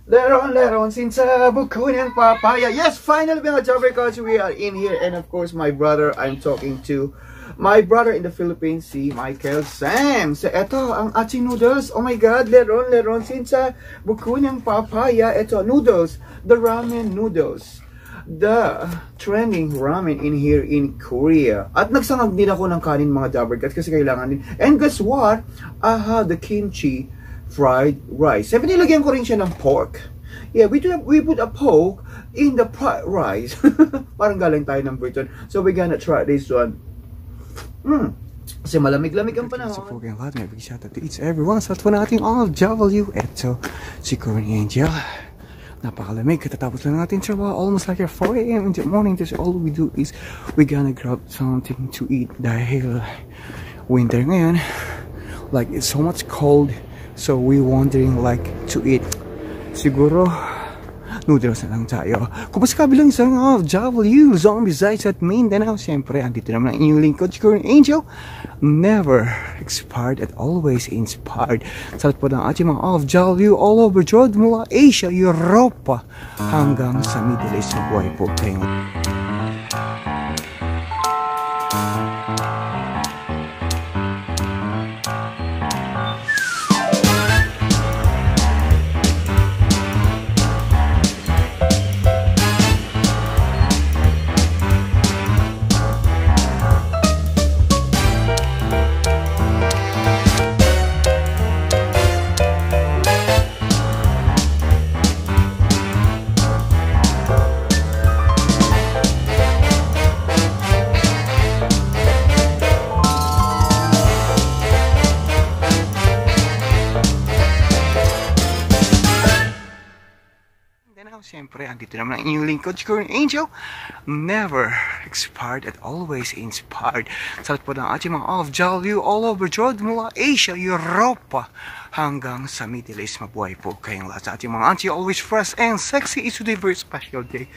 Leron, sinsa buko ng papaya. Yes, finally mga Jobber Coach, we are in here. And of course, my brother, I'm talking to my brother in the Philippines, si Michael Sam. So, eto, ang ating noodles. Oh my God, Leron, sinsa buko ng papaya. Eto, noodles, the ramen noodles. The trending ramen in here in Korea. At nagsangag din ako ng kanin mga Jobber Coach kasi kailangan din. And guess what? I have the kimchi fried rice. Siyempre nilagyan ko rin siya ng pork. Yeah, we put a pork in the fried rice. Parang galing tayo ng Britain. So we're gonna try this one. Kasi malamig-lamig ang panahon. So for lahat, may big shout out to each everyone. Sa po natin all W. Eto, si Corinne Angel. Napakalamig. Katatapos lang natin trabaho. Almost like at 4 AM in the morning. That's all we do is we gonna grab something to eat. Dahil winter ngayon. Like it's so much cold. So we wondering like to eat. Siguro noodles na lang tayo. Kung sa kabilang isang W Zombie Zites at Mindanao, siyempre andito naman ang inyong lingkod, Corinne Angel. Never expired at always inspired. Salat po ng ating mga W all over Jordan mula Asia, Europa hanggang sa Middle East. Buhay po kayo. Siyempre, andito naman ang inyong lingkod, Corinne Angel. Never expired at always inspired. Salat po ng ating mga W all over Jordan mula Asia, Europa hanggang sa Middle East. Mabuhay po kayong lahat sa ating mga auntie. Always fresh and sexy. It's today a very special day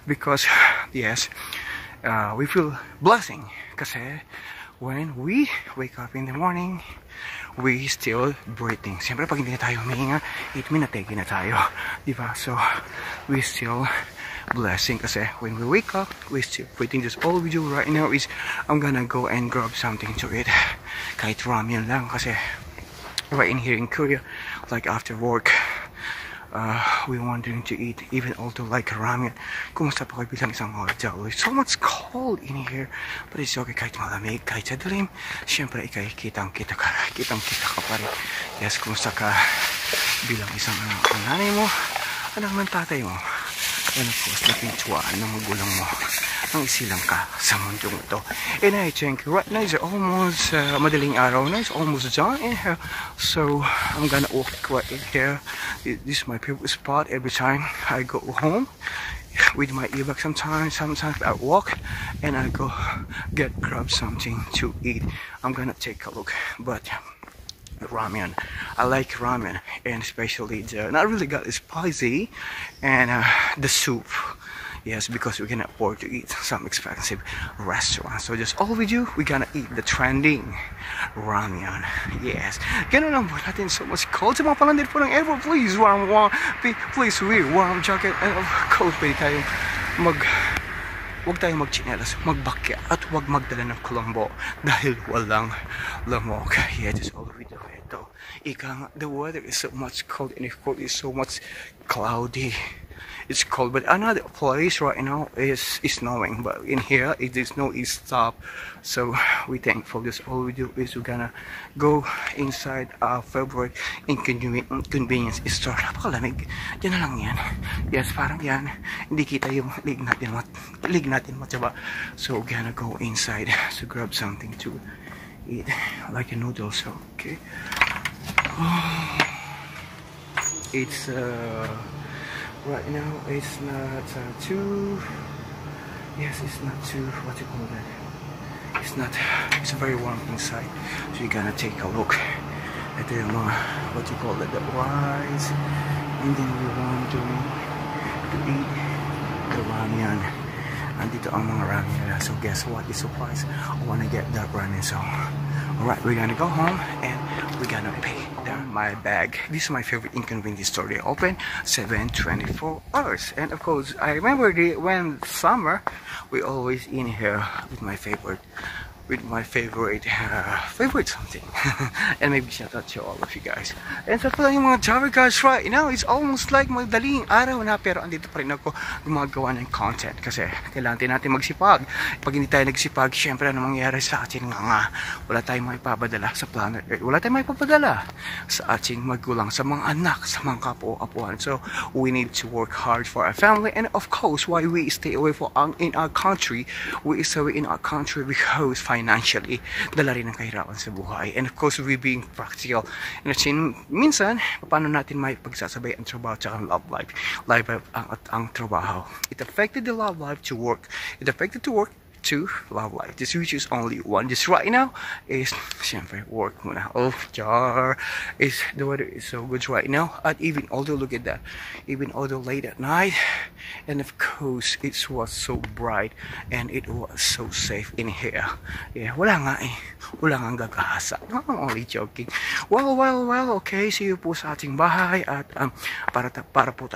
because, yes, we feel blessing kasi when we wake up in the morning, we still breathing. Siyempre, pag hindi na tayo humihinga, it means na tayo. Diba? So, we still blessing kasi when we wake up, we still breathing. Just all we do right now is, I'm gonna go and grab something to eat. Kahit ramen lang kasi right in here in Korea, like after work, we wondering to eat even also like ramen. Kumusta pa kayo bilang isang OFW? So much cold in here, but it's okay kahit malamig, kahit sa dilim. Siyempre ikay kitang-kita ka pa rin. Yes, kumusta ka bilang isang nanay mo, anak ng tatay mo, and of course laking tuwaan ng magulang mo ang isilang ka sa mundong ito. And I think right now it's almost madaling araw na, it's almost done in here. So I'm gonna walk right in here. This is my favorite spot every time I go home with my e-bike. Sometimes I walk and I go grab something to eat. I'm gonna take a look, but ramen, I like ramen, and especially the not really got spicy and the soup. Yes, because we can afford to eat some expensive restaurants. So just all we do, we gonna eat the trending ramen. Yes. Ganun lang po natin. So much cold. Sa mga palandir po ng airport, please warm, please wear warm jacket. And of course, pwede tayong huwag tayong magchinelas, magbakya, at huwag magdala ng Colombo dahil walang lamok. Yeah, just all we do. Ito, the weather is so much cold and of course it's so much cloudy. It's cold, but another place right now is snowing, but in here it is no stop. So we thankful. This all we do is we're gonna go inside our favorite convenience store. Napakalamig. Yan na lang yan. Yes, parang yan. Hindi kita yung lig natin mataba. So we're gonna go inside to grab something to eat, like a noodles. Okay. It's right now it's not it's not too, what you call that, it's very warm inside, so you're gonna take a look at the what you call it, the rice, and then we want to eat the ramen. Andito ang mga ramen nila. So guess what, the surprise, I wanna get that ramen. So alright, we're gonna go home and we're gonna pay the my bag. This is my favorite inconvenience store. They open 7/24 hours. And of course, I remember when summer, we always in here with my favorite favorite something. And maybe shout out to all of you guys. And sa pala yung mga Java guys right now, it's almost like madaling araw na, pero andito pa rin ako gumagawa ng content kasi kailangan din natin magsipag. Pag hindi tayo nagsipag, syempre ano mangyayari sa atin nga wala tayong maipapadala sa planet Earth, wala tayong maipapadala sa ating magulang, sa mga anak, sa mga kapo-apuan. So we need to work hard for our family, and of course why we stay away in our country, we stay away in our country because financially, dala rin ang kahirapan sa buhay. And of course, we being practical. And minsan, paano natin may pagsasabay ang trabaho at ang love life? Life ang trabaho. It affected the love life to work. It affected to work to love life. This which is only one. Just right now is syempre work muna. Oh, jar is the weather is so good right now. And even although look at that, even although late at night, and of course it was so bright and it was so safe in here. Yeah, wala nga wala nga gagahasa. I'm only joking. Well, okay, see you po sa ating bahay at para po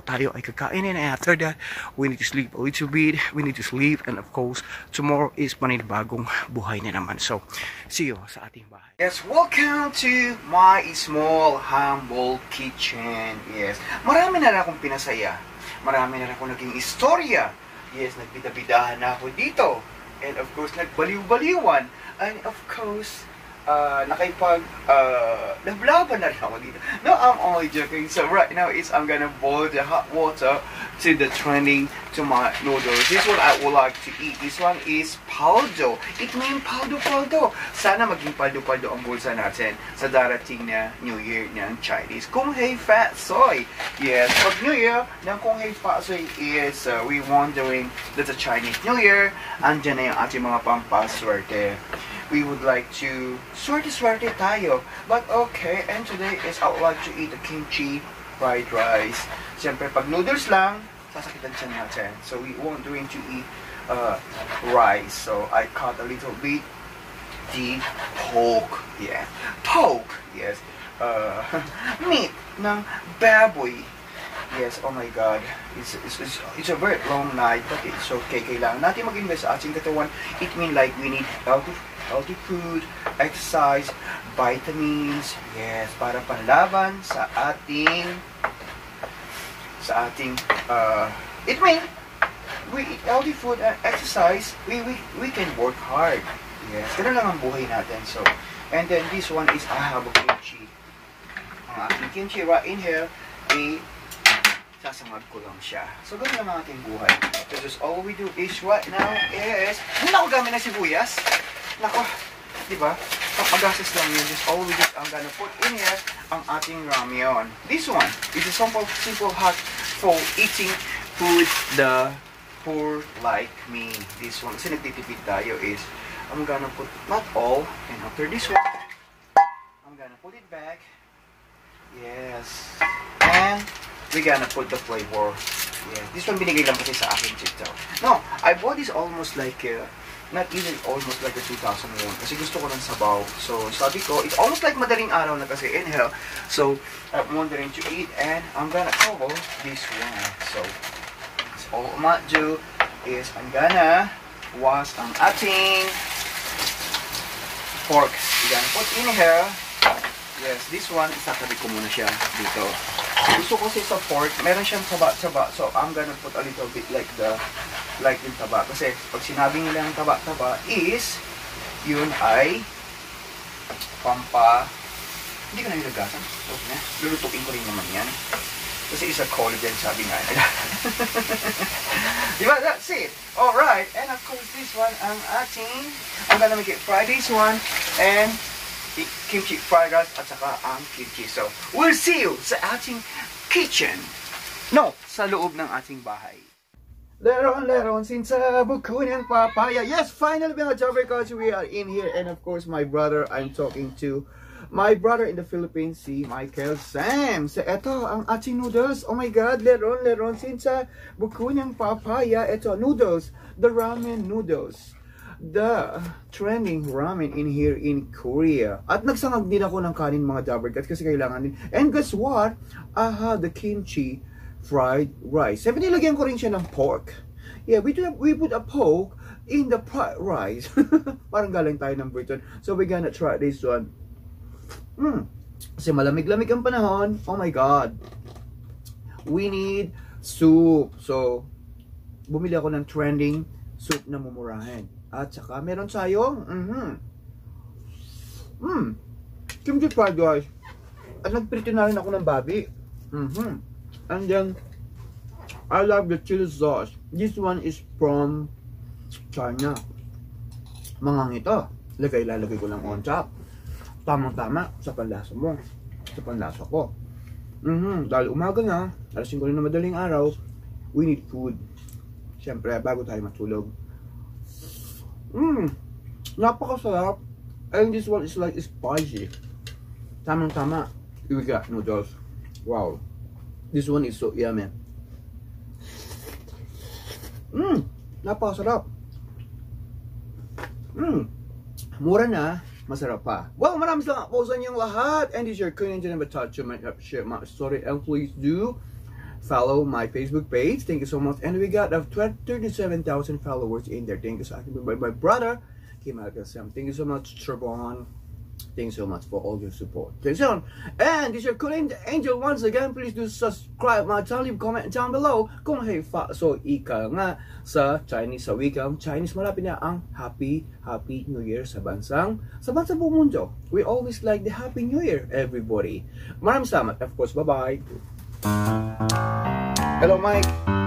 tayo ay kakainin, and after that we need to sleep a little bit. We need to sleep, and of course tomorrow is panibagong buhay na naman. So, see you sa ating bahay. Yes, welcome to my small, humble kitchen. Yes, marami na akong pinasaya. Marami na akong naging istorya. Yes, nagbida-bidahan na ako dito. And of course, nagbaliw-baliwan. And of course, nablaban na rin ako dito. No, I'm only joking. So right now, I'm gonna boil the hot water to the training to my noodles. This one I would like to eat. This one is paldo. It means paldo. Sana maging paldo ang bulsa natin sa darating na New Year ng Chinese. Kung Hei Fat Soy. Yes, pag New Year ng Kung Hei Fat Soy is we wondering that the Chinese New Year, andyan na yung ating mga pampaswerte. We would like to swerte tayo. But okay, and today is I would like to eat the kimchi fried rice. Siyempre, pag noodles lang, sasakitan siya natin. So we won't going to eat rice. So I cut a little bit the pork. Yeah, pork. Yes. Meat ng baboy. Yes, oh my God. It's a very long night, but it's okay. Kailangan natin mag-invest sa ating katawan. It means like we need healthy food, exercise, vitamins, yes, para panlaban sa ating it means we eat healthy food and exercise, we can work hard. Yes, ganun lang ang buhay natin. So, and then this one is I have a kimchi. Ang ating kimchi right in here, sasangag ko lang siya. So, ganun lang ang ating buhay. So, just all we do is right now is, hindi na ako gamit ng sibuyas. Nako, di ba? Pagpagasas lang yun. Just all we do, I'm gonna put in here ang ating ramyeon. This one is a simple hack for eating food the poor like me. This one, kasi nagtitipid tayo is, I'm gonna put not all, and after this one, I'm gonna put it back. Yes. And we're gonna put the flavor. Yeah. This one binigay lang kasi sa akin dito. No, I bought this almost like not even almost like a 2001 kasi gusto ko ng sabaw. So sabi ko, it's almost like madaling araw na kasi in here. So I'm wondering to eat, and I'm gonna cover this one. So all I'm gonna do is I'm gonna wash ang ating pork. We're gonna put in here. Yes, this one, isatabi ko muna siya dito. Gusto ko kasi sa pork, meron siyang taba-taba. So, I'm gonna put a little bit like yung taba. Kasi, pag sinabi nila ng taba-taba is, yun ay hindi ko na nilagasan. So, lulutuin ko rin naman yan. Kasi isa collagen, sabi nga nila. Diba? That's it. Alright. And of course, this one, I'm gonna make it fry this one. And kimchi fried rice at saka ang kimchi. So, we'll see you sa ating kitchen. No, sa loob ng ating bahay. Leron, sinsa buko ng papaya. Yes, finally mga Java because we are in here. And of course, my brother, I'm talking to my brother in the Philippines, si Michael Sam. So, eto ang ating noodles. Oh my God, Leron, sinsa buko ng papaya. Eto, noodles. The ramen noodles. the trending ramen in here in Korea. At nagsangag din ako ng kanin mga Dabber Cats kasi kailangan din. And guess what? I have the kimchi fried rice. Sabi nilagyan ko rin siya ng pork. Yeah, we put a pork in the fried rice. Parang galing tayo ng Britain. So we're gonna try this one. Kasi malamig-lamig ang panahon. Oh my God. We need soup. So, bumili ako ng trending soup na mumurahin. At saka, meron tayong kimchi fried rice. At nagprito na rin ako ng babi. And then, I love the chili sauce. This one is from China. Mangang ito. Lalagay ko lang on top. Tamang-tama sa panlasa mo. Sa panlasa ko. Dahil umaga na, alas 5 na madaling araw, we need food. Siyempre, bago tayo matulog. Napakasarap. And this one is like spicy. Tamang-tama. We got noodles. Wow. This one is so yummy. Napakasarap. Mura na, masarap pa. Well, maraming salamat po sa inyong lahat. And this is your Korean Channel Touch to share my story. And please do follow my Facebook page. Thank you so much. And we got 37,000 followers in there. Thank you so much. My brother, Kim Alcasam. Thank you so much, Trabon. Thank you so much for all your support. Thank you so much. And this is your Korean Angel once again. Please do subscribe my channel. Leave comment down below kung hey so ika nga sa Chinese sa wikang Chinese. Malapit na ang Happy New Year sa bansang buong mundo. We always like the Happy New Year, everybody. Maraming salamat. Of course, bye-bye. Hello, Mike.